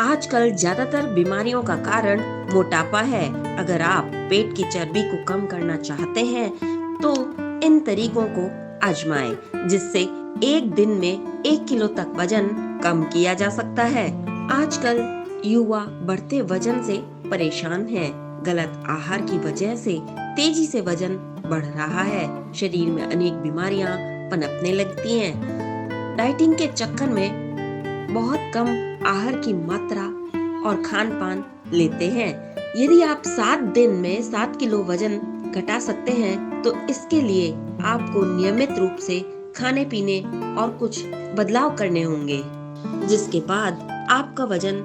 आजकल ज्यादातर बीमारियों का कारण मोटापा है। अगर आप पेट की चर्बी को कम करना चाहते हैं तो इन तरीकों को आजमाएं, जिससे एक दिन में 1 किलो तक वजन कम किया जा सकता है। आजकल युवा बढ़ते वजन से परेशान हैं। गलत आहार की वजह से तेजी से वजन बढ़ रहा है। शरीर में अनेक बीमारियां पनपने लगती हैं। डाइटिंग के चक्कर में बहुत कम आहार की मात्रा और खान पान लेते हैं। यदि आप 7 दिन में 7 किलो वजन घटा सकते हैं तो इसके लिए आपको नियमित रूप से खाने पीने और कुछ बदलाव करने होंगे, जिसके बाद आपका वजन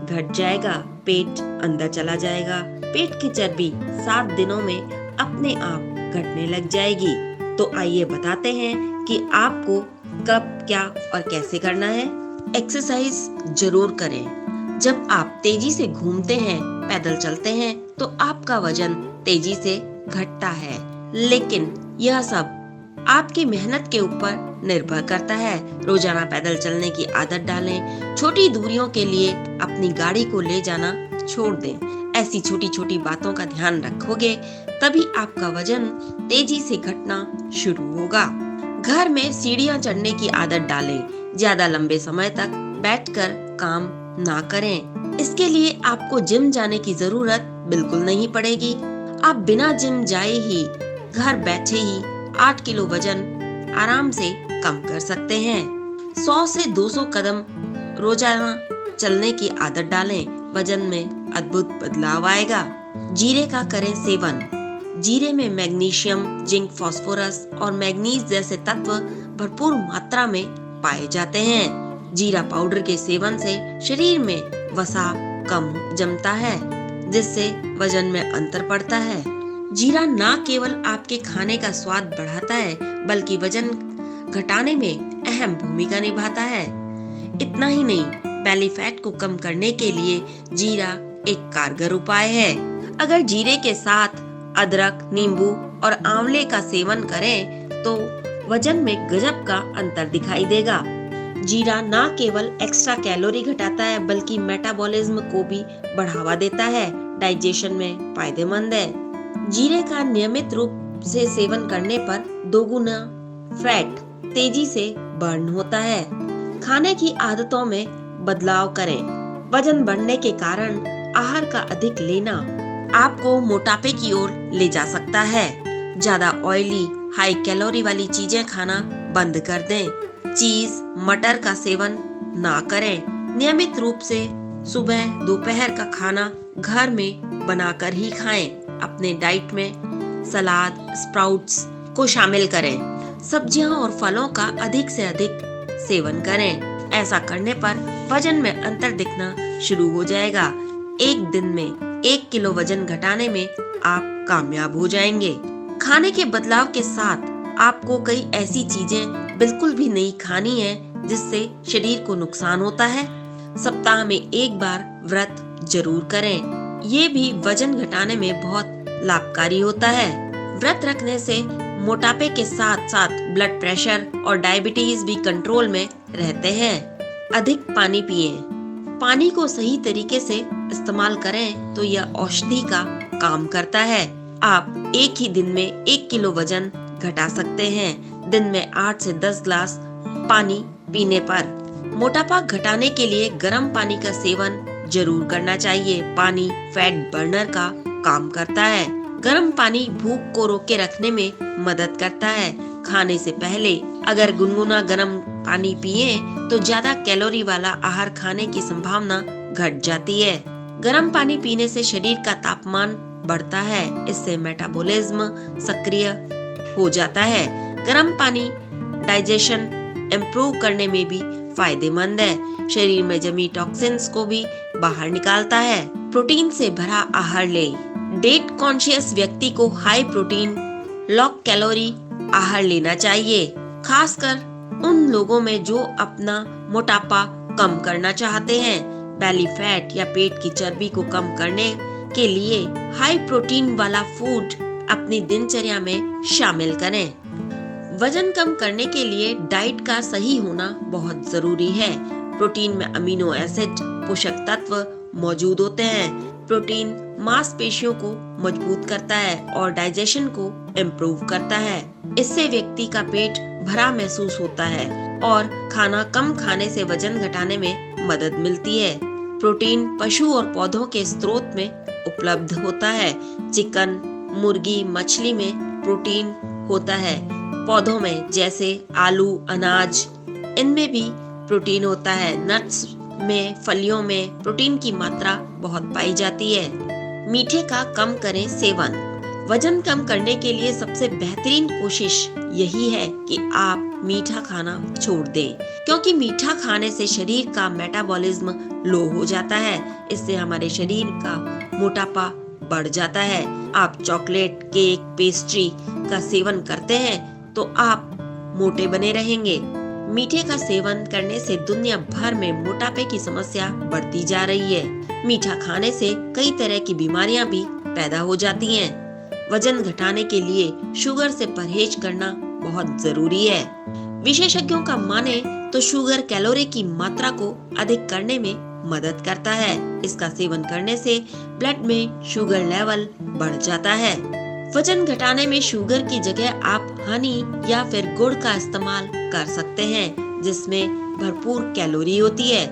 घट जाएगा, पेट अंदर चला जाएगा। पेट की चर्बी 7 दिनों में अपने आप घटने लग जाएगी। तो आइए बताते हैं कि आपको कब, क्या और कैसे करना है। एक्सरसाइज जरूर करें। जब आप तेजी से घूमते हैं, पैदल चलते हैं तो आपका वजन तेजी से घटता है, लेकिन यह सब आपकी मेहनत के ऊपर निर्भर करता है। रोजाना पैदल चलने की आदत डालें। छोटी दूरियों के लिए अपनी गाड़ी को ले जाना छोड़ दें। ऐसी छोटी छोटी बातों का ध्यान रखोगे तभी आपका वजन तेजी से घटना शुरू होगा। घर में सीढ़ियां चढ़ने की आदत डालें। ज्यादा लंबे समय तक बैठकर काम ना करें। इसके लिए आपको जिम जाने की जरूरत बिल्कुल नहीं पड़ेगी। आप बिना जिम जाए ही घर बैठे ही 8 किलो वजन आराम से कम कर सकते हैं। 100 से 200 कदम रोजाना चलने की आदत डालें। वजन में अद्भुत बदलाव आएगा। जीरे का करें सेवन। जीरे में मैग्नीशियम, जिंक, फास्फोरस और मैग्नीज जैसे तत्व भरपूर मात्रा में पाए जाते हैं। जीरा पाउडर के सेवन से शरीर में वसा कम जमता है, जिससे वजन में अंतर पड़ता है। जीरा न केवल आपके खाने का स्वाद बढ़ाता है, बल्कि वजन घटाने में अहम भूमिका निभाता है। इतना ही नहीं, बेली फैट को कम करने के लिए जीरा एक कारगर उपाय है। अगर जीरे के साथ अदरक, नींबू और आंवले का सेवन करें तो वजन में गजब का अंतर दिखाई देगा। जीरा न केवल एक्स्ट्रा कैलोरी घटाता है, बल्कि मेटाबॉलिज्म को भी बढ़ावा देता है। डाइजेशन में फायदेमंद है। जीरे का नियमित रूप से सेवन करने पर दोगुना फैट तेजी से बर्न होता है। खाने की आदतों में बदलाव करें। वजन बढ़ने के कारण आहार का अधिक लेना आपको मोटापे की ओर ले जा सकता है। ज्यादा ऑयली, हाई कैलोरी वाली चीजें खाना बंद कर दें। चीज, मटर का सेवन ना करें। नियमित रूप से सुबह, दोपहर का खाना घर में बनाकर ही खाएं। अपने डाइट में सलाद, स्प्राउट्स को शामिल करें। सब्जियां और फलों का अधिक से अधिक सेवन करें। ऐसा करने पर वजन में अंतर दिखना शुरू हो जाएगा। एक दिन में 1 किलो वजन घटाने में आप कामयाब हो जाएंगे। खाने के बदलाव के साथ आपको कई ऐसी चीजें बिल्कुल भी नहीं खानी है जिससे शरीर को नुकसान होता है। सप्ताह में एक बार व्रत जरूर करें। ये भी वजन घटाने में बहुत लाभकारी होता है। व्रत रखने से मोटापे के साथ साथ ब्लड प्रेशर और डायबिटीज भी कंट्रोल में रहते हैं। अधिक पानी पिएं। पानी को सही तरीके से इस्तेमाल करें तो यह औषधि का काम करता है। आप एक ही दिन में 1 किलो वजन घटा सकते हैं, दिन में 8 से 10 ग्लास पानी पीने पर। मोटापा घटाने के लिए गर्म पानी का सेवन जरूर करना चाहिए। पानी फैट बर्नर का काम करता है। गर्म पानी भूख को रोके रखने में मदद करता है। खाने से पहले अगर गुनगुना गर्म पानी पिए तो ज्यादा कैलोरी वाला आहार खाने की संभावना घट जाती है। गर्म पानी पीने से शरीर का तापमान बढ़ता है। इससे मेटाबॉलिज्म सक्रिय हो जाता है। गर्म पानी डाइजेशन इम्प्रूव करने में भी फायदेमंद है। शरीर में जमी टॉक्सिन्स को भी बाहर निकालता है। प्रोटीन से भरा आहार लें। डेट कॉन्शियस व्यक्ति को हाई प्रोटीन, लो कैलोरी आहार लेना चाहिए, खासकर उन लोगों में जो अपना मोटापा कम करना चाहते हैं। बेली फैट या पेट की चर्बी को कम करने के लिए हाई प्रोटीन वाला फूड अपनी दिनचर्या में शामिल करें। वजन कम करने के लिए डाइट का सही होना बहुत जरूरी है। प्रोटीन में अमीनो एसिड पोषक तत्व मौजूद होते हैं। प्रोटीन मांसपेशियों को मजबूत करता है और डाइजेशन को इम्प्रूव करता है। इससे व्यक्ति का पेट भरा महसूस होता है और खाना कम खाने से वजन घटाने में मदद मिलती है। प्रोटीन पशु और पौधों के स्रोत में उपलब्ध होता है। चिकन, मुर्गी, मछली में प्रोटीन होता है। पौधों में जैसे आलू, अनाज, इनमें भी प्रोटीन होता है। नट्स में, फलियों में प्रोटीन की मात्रा बहुत पाई जाती है। मीठे का कम करें सेवन। वजन कम करने के लिए सबसे बेहतरीन कोशिश यही है कि आप मीठा खाना छोड़ दें, क्योंकि मीठा खाने से शरीर का मेटाबॉलिज्म लो हो जाता है। इससे हमारे शरीर का मोटापा बढ़ जाता है। आप चॉकलेट, केक, पेस्ट्री का सेवन करते हैं तो आप मोटे बने रहेंगे। मीठे का सेवन करने से दुनिया भर में मोटापे की समस्या बढ़ती जा रही है। मीठा खाने से कई तरह की बीमारियां भी पैदा हो जाती हैं। वजन घटाने के लिए शुगर से परहेज करना बहुत जरूरी है। विशेषज्ञों का माने तो शुगर कैलोरी की मात्रा को अधिक करने में मदद करता है। इसका सेवन करने से ब्लड में शुगर लेवल बढ़ जाता है। वजन घटाने में शुगर की जगह आप हनी या फिर गुड़ का इस्तेमाल कर सकते हैं, जिसमें भरपूर कैलोरी होती है।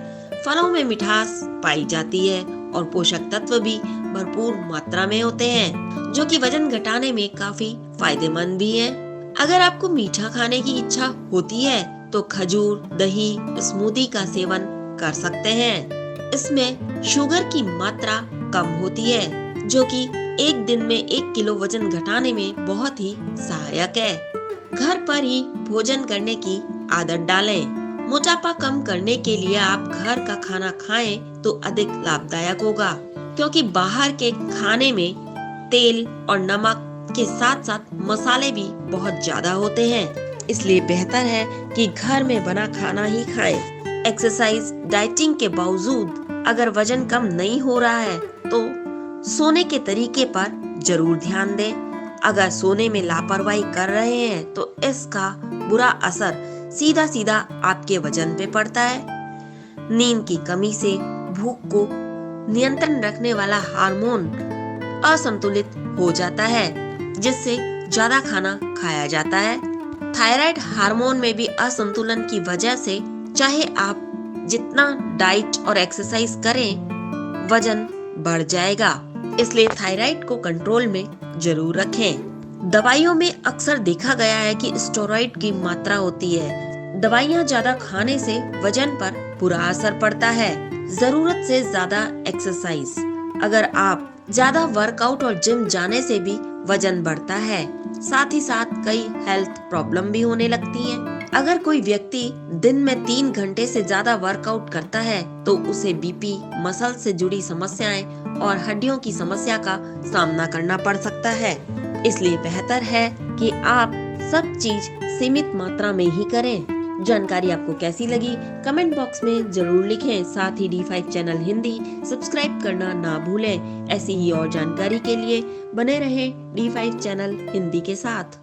फलों में मिठास पाई जाती है और पोषक तत्व भी भरपूर मात्रा में होते हैं, जो कि वजन घटाने में काफी फायदेमंद भी है। अगर आपको मीठा खाने की इच्छा होती है तो खजूर, दही, स्मूदी का सेवन कर सकते हैं। इसमें शुगर की मात्रा कम होती है, जो कि एक दिन में 1 किलो वजन घटाने में बहुत ही सहायक है। घर पर ही भोजन करने की आदत डालें। मोटापा कम करने के लिए आप घर का खाना खाएं तो अधिक लाभदायक होगा, क्योंकि बाहर के खाने में तेल और नमक के साथ साथ मसाले भी बहुत ज्यादा होते हैं। इसलिए बेहतर है कि घर में बना खाना ही खाएं। एक्सरसाइज, डाइटिंग के बावजूद अगर वजन कम नहीं हो रहा है तो सोने के तरीके पर जरूर ध्यान दें। अगर सोने में लापरवाही कर रहे हैं तो इसका बुरा असर सीधा सीधा आपके वजन पे पड़ता है। नींद की कमी से भूख को नियंत्रण रखने वाला हार्मोन असंतुलित हो जाता है, जिससे ज्यादा खाना खाया जाता है। थायराइड हार्मोन में भी असंतुलन की वजह से चाहे आप जितना डाइट और एक्सरसाइज करें, वजन बढ़ जाएगा। इसलिए थायराइड को कंट्रोल में जरूर रखें। दवाइयों में अक्सर देखा गया है कि स्टेरॉइड की मात्रा होती है। दवाइयाँ ज्यादा खाने से वजन पर बुरा असर पड़ता है। जरूरत से ज्यादा एक्सरसाइज। अगर आप ज्यादा वर्कआउट और जिम जाने से भी वजन बढ़ता है। साथ ही साथ कई हेल्थ प्रॉब्लम भी होने लगती हैं। अगर कोई व्यक्ति दिन में 3 घंटे से ज्यादा वर्कआउट करता है तो उसे बीपी, मसल से जुड़ी समस्याएं और हड्डियों की समस्या का सामना करना पड़ सकता है। इसलिए बेहतर है कि आप सब चीज सीमित मात्रा में ही करें। जानकारी आपको कैसी लगी कमेंट बॉक्स में जरूर लिखें। साथ ही D5 चैनल हिंदी सब्सक्राइब करना ना भूलें। ऐसी ही और जानकारी के लिए बने रहें D5 चैनल हिंदी के साथ।